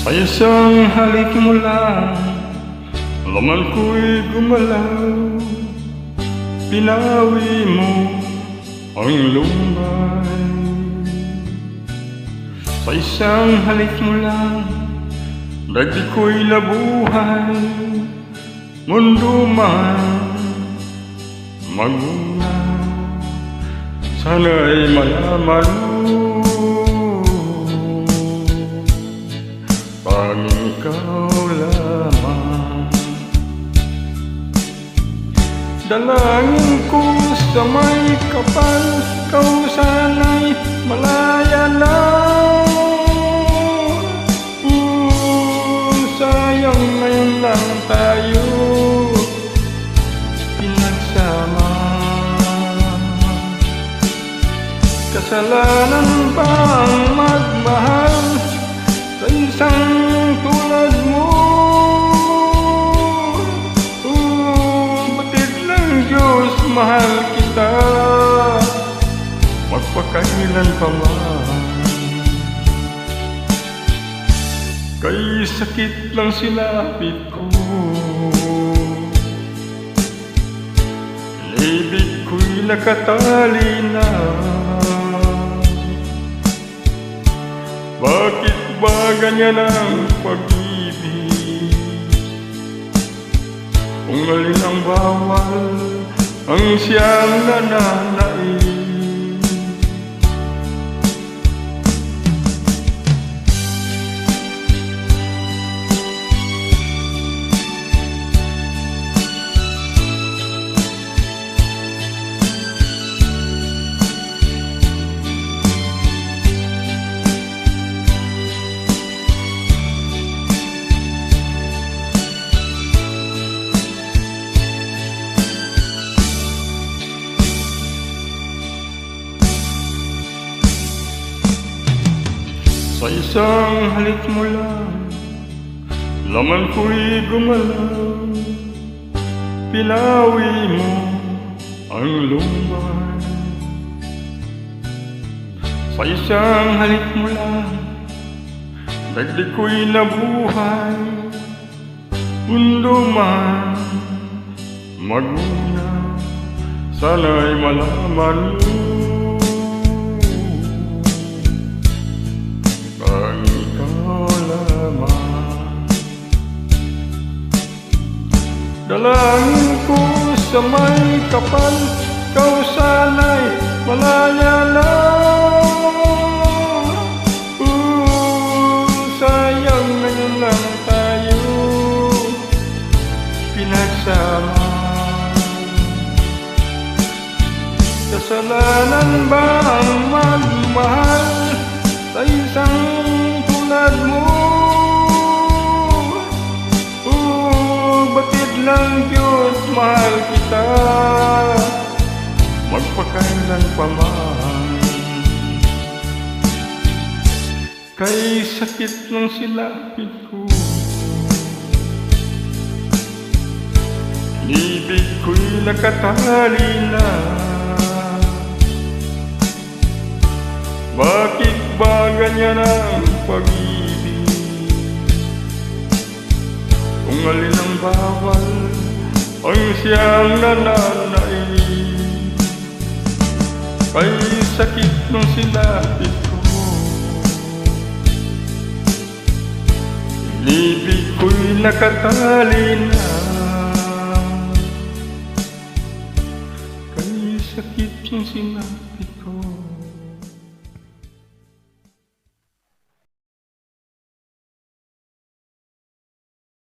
Sa isang halik mo lang, laman ko'y gumalaw. Pinawi mo ang lumbay. Sa isang halik mo lang, dagdi ko'y nabuhay. Mundo man magmula, sana'y malaman mo, pag ikaw lamang. Dalangin ko sa may kapal, ikaw sana'y malaya na. Sayang ngayon lang tayo pinagsama. Kasalanan ba ang magmahal sa isang tulad mo? Batid ng Diyos, mahal kita magpakailan pa man. Kay sakit lang sinapit ko, ibig ko'y nakatali na. Bakit ba ganyan ang pag-ibig? Kung alin ang bawal, ang siyang nananais. Sa isang halik mo lang, laman ko'y gumalaw. Pinawi mo ang lumbay. Sa isang halik mo lang, dagdi ko'y nabuhay. Mundo man magmuna, sana'y malaman mo, dalangin ko sa may kapal, ikaw sana'y malaya na. Sayang ngayon lang tayo pinagsama. Kasalanan ba ang magmahal sa isang tulad mo? Ng Diyos, mahal kita magpakailan pa man. Kay sakit ng silapit ko, ibig ko'y nakatali na. Bakit ba ganyan ang pag-ibig? Kung alin ang bawal, ang siyang nananais. Kay sakit ng silapit ko, ibig ko'y nakatali na. Kay sakit ng silapit